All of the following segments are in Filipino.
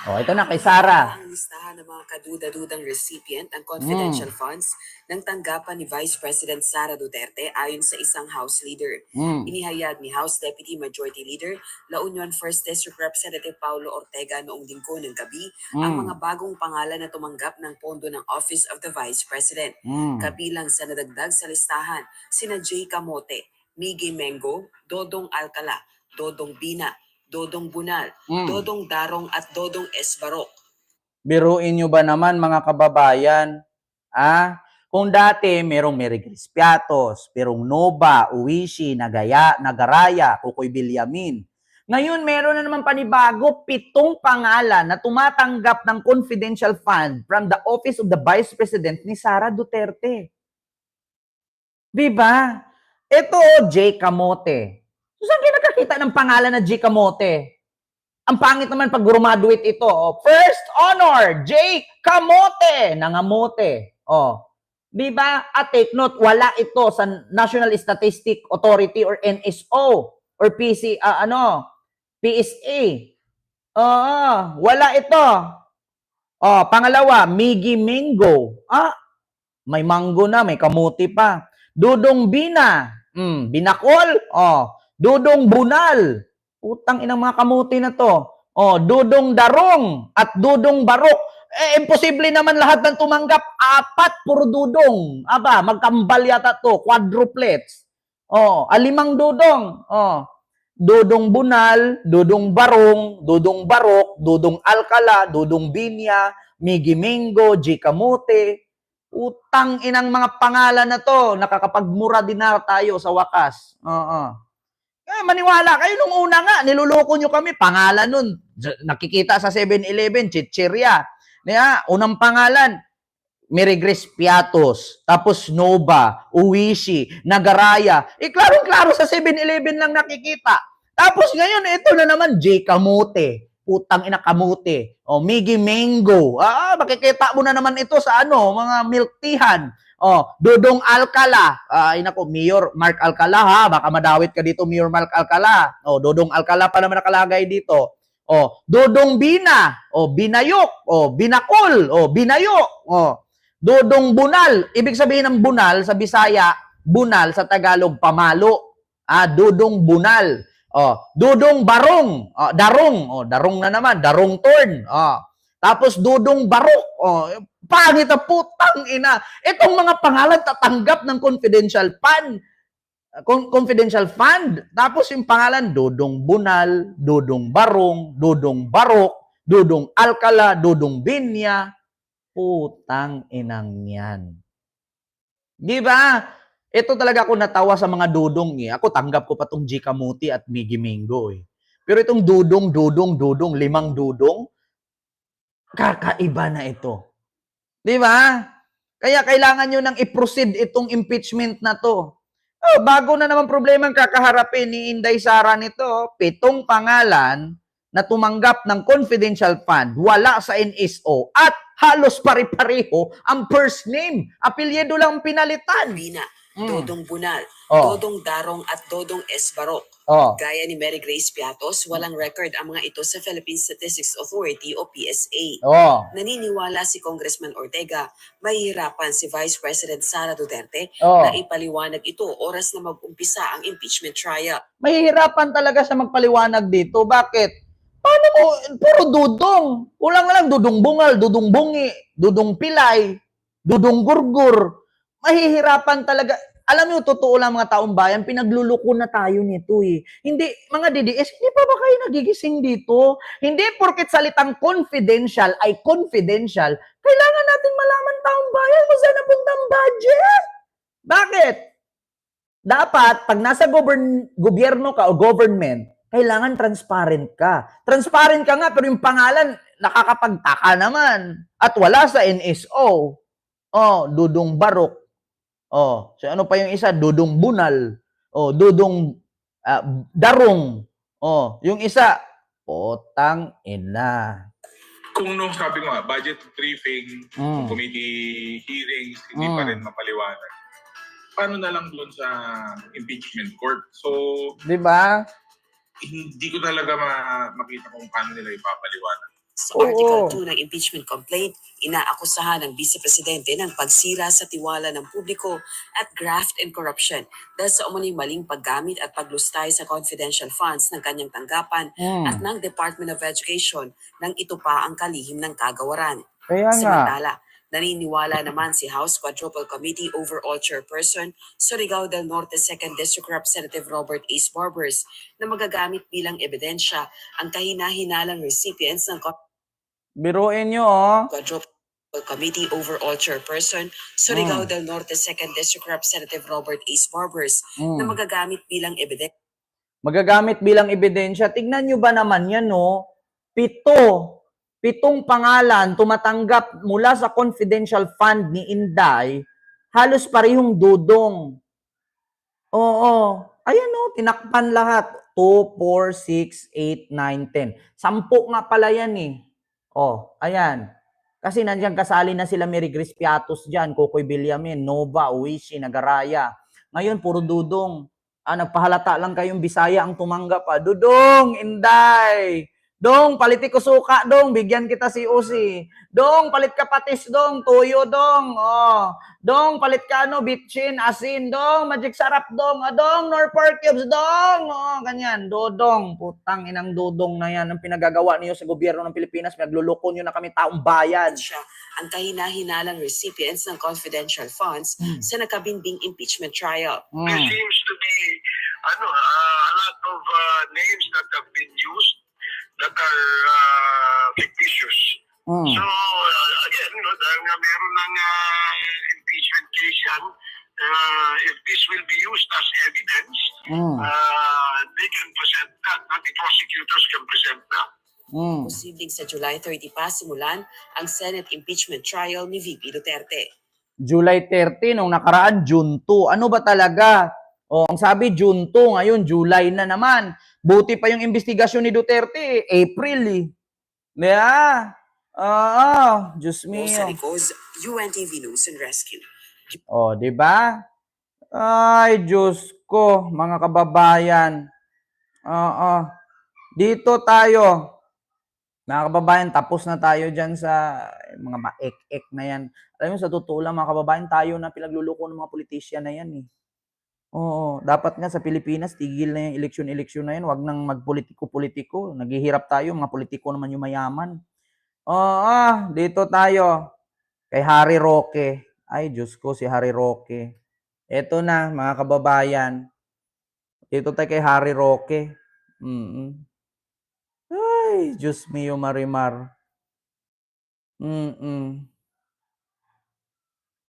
Oh, ito na kay Sara. Ang listahan ng mga kaduda-dudang recipient ng confidential Mm. funds ng tanggapan ni Vice President Sara Duterte ayon sa isang House leader. Mm. Inihayag ni House Deputy Majority Leader La Union First District Representative Paulo Ortega noong linggo ng gabi ang Mm. mga bagong pangalan na tumanggap ng pondo ng Office of the Vice President. Mm. Kabilang sa nadagdag sa listahan, sina Jay Camote, Miggy Mengo, Dodong Alcala, Dodong Bina, Dodong Bunal, Mm. Dodong Darong at Dodong Esbarok. Biruin nyo ba naman mga kababayan? Kung dati merong Mary Grace Piatos, merong Nova, Uwishi, Nagaraya, Kukoy Bilyamin. Ngayon meron na naman panibago, 7 pangalan na tumatanggap ng confidential fund from the Office of the Vice President ni Sara Duterte. Diba? Ito, J. Camote. So, saan kayo nakakita ng pangalan na J. Camote? Ang pangit naman pag graduate ito. First honor, J. Camote. Nangamote. Di ba? At take note, wala ito sa National Statistic Authority or NSO or PSA. Wala ito. Pangalawa, Miggy Mingo. May mango na, may kamuti pa. Dudong Bina. Binakol. Dudong Bunal. Utang inang mga kamuti na to. Dudong Darong at Dudong Barok. Imposible naman lahat ng tumanggap. 4, puro dudong. Aba, magkambal yata to. Quadruplets. 5 dudong. Dudong Bunal, Dudong Barong, Dudong Barok, Dudong Alcala, Dudong Binya, Miggy Mingo, G. Camote. Utang inang mga pangalan na to. Nakakapagmura din na tayo sa wakas. Maniwala kayo nung una nga, niluloko nyo kami, pangalan nun, nakikita sa 7-Eleven, chichirya. Unang pangalan, Mary Grace Piatos, tapos Nova, Uwishi, Nagaraya. Klaro-klaro sa 7-Eleven lang nakikita. Tapos ngayon, ito na naman, J. Camote. Putang ina Camote. Miggy Mango. Makikita mo na naman ito sa mga milk teahan. Dudong Alcala. Nako, Mayor Mark Alcala ha. Baka madawit ka dito, Mayor Mark Alcala. Dudong Alcala pa naman nakalagay dito. Dudong Bina. Binayok. Binakol. Binayok. Dudong Bunal. Ibig sabihin ng Bunal sa Bisaya, Bunal sa Tagalog, pamalo. Dudong Bunal. Dudong Barong. Darong. Darong na naman. Darong Torn. Tapos Dudong Barok. Pangit na putang ina. Itong mga pangalan tatanggap ng confidential fund. Confidential fund. Tapos yung pangalan, Dudong Bunal, Dudong Barong, Dudong Barok, Dudong Alcala, Dudong Binya. Putang inang yan. Di ba? Ito talaga ako natawa sa mga dudong eh. Ako tanggap ko pa tong G. Camote at Miggy Mingo eh. Pero itong dudong, 5 dudong, kakaiba na ito. Di ba? Kaya kailangan nyo nang i-proceed itong impeachment na to. Bago na naman problema ang kakaharapin ni Inday Sara nito. 7 pangalan na tumanggap ng confidential fund, wala sa NSO, at halos pari-pareho ang first name. Apelyido lang pinalitan. Bina, Dodong Bunal, Oh. Dodong Darong at Dodong Esbarok. Gaya ni Mary Grace Piatos, walang record ang mga ito sa Philippine Statistics Authority o PSA. Naniniwala si Congressman Ortega, mahihirapan si Vice President Sara Duterte na ipaliwanag ito oras na mag-umpisa ang impeachment trial. Mahihirapan talaga siya magpaliwanag dito. Bakit? Paano mo, puro dudong. Kulang lang, dudong bungal, dudong bungi, dudong pilay, dudong gurgur. Mahihirapan talaga. Alam niyo, totoo lang mga taong bayan, pinagluluko na tayo nito eh. Hindi, mga DDS, hindi pa ba kayo nagigising dito? Hindi porket salitang confidential ay confidential, kailangan natin malaman taong bayan kung saan napunta ang budget. Bakit? Dapat, pag nasa gobyerno ka o government, kailangan transparent ka. Transparent ka nga, pero yung pangalan, nakakapagtaka naman. At wala sa NSO. Dudong Barok. So ano pa yung isa? Dudong Bunal. Dudong Darong. Yung isa, potang ina. Kung nung sabi ko nga, budget briefing, committee hearings, hindi pa rin mapaliwanag. Paano na lang doon sa impeachment court? So, di ba? Hindi ko talaga makita kung paano nila ipapaliwanag. Sa Article 2 ng impeachment complaint, inaakusahan ng Vice Presidente ng pagsira sa tiwala ng publiko at graft and corruption dahil sa umano'y maling paggamit at paglustay sa confidential funds ng kanyang tanggapan at ng Department of Education nang ito pa ang kalihim ng kagawaran. Kaya nga. Samantala, naniniwala naman si House Quadruple Committee Overall Chairperson Surigao del Norte 2nd District Representative Robert Ace Barbers na magagamit bilang ebidensya ang kahina-hinalang recipients ng Biruin nyo, Quadruple Committee Overall Chairperson Surigao del Norte 2nd District Representative Robert Ace Barbers na magagamit bilang ebidensya. Magagamit bilang ebidensya. Tignan nyo ba naman yan, no? 7 pangalan tumatanggap mula sa confidential fund ni Inday, halos parehong dudong. Oo. Ayan o, tinakpan lahat. 2, 4, 6, 8, 9, 10. 10 nga pala yan eh. Oh, ayan. Kasi nandiyan kasali na sila Mary Grace Piatos dyan, Kokoy Villamin, Nova, Uwishi, Nagaraya. Ngayon, puro dudong. Nagpahalata lang kayong Bisaya ang tumanggap pa. Dudong, Inday. Dong, paliti ko suka, dong. Bigyan kita si Usi. Dong, palit ka patis, dong. Tuyo, dong. Oh. Dong, palit ka bitchin, asin, dong. Magic sarap, dong. Dong, nor pork cubes, dong. Oh, ganyan. Dodong. Putang inang dodong na yan. Ang pinagagawa niyo sa gobyerno ng Pilipinas. Nagluloko niyo na kami taong bayan. Siya ang kahina-hinalang recipients ng confidential funds sa nakabinbing impeachment trial. There seems to be a lot of names that have been used that are fictitious. So, again, dahil nga meron ng impeachment case yan, if this will be used as evidence, they can present that, the prosecutors can present that. Posibleng sa July 30 pa simulan ang Senate impeachment trial ni VP Duterte. July 30, nung nakaraan, June 2. Ano ba talaga? Ang sabi June 2, ngayon July na naman. Buti pa yung investigasyon ni Duterte, April eh. Yeah. Diyos mio. Rosa Ricoz, UNTV News and Rescue. Di ba? Ay, Diyos ko, mga kababayan. Dito tayo. Mga kababayan, tapos na tayo dyan sa mga maek-ek na yan. Alam mo, sa totoo lang, mga kababayan, tayo na pinagluloko ng mga politisyan na yan eh. Oo, dapat nga sa Pilipinas, tigil na yung eleksyon-eleksyon na yan. Huwag nang magpolitiko-politiko. Naghihirap tayo, mga politiko naman yung mayaman. Dito tayo. Kay Harry Roque. Ay, Diyos ko, si Harry Roque. Eto na, mga kababayan. Dito tayo kay Harry Roque. Ay, Diyos mio, Marimar.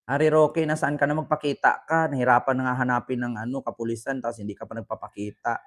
Harry Roque, nasaan ka na magpakita ka? Nahirapan na nga hanapin ng kapulisan, tapos hindi ka pa nagpapakita.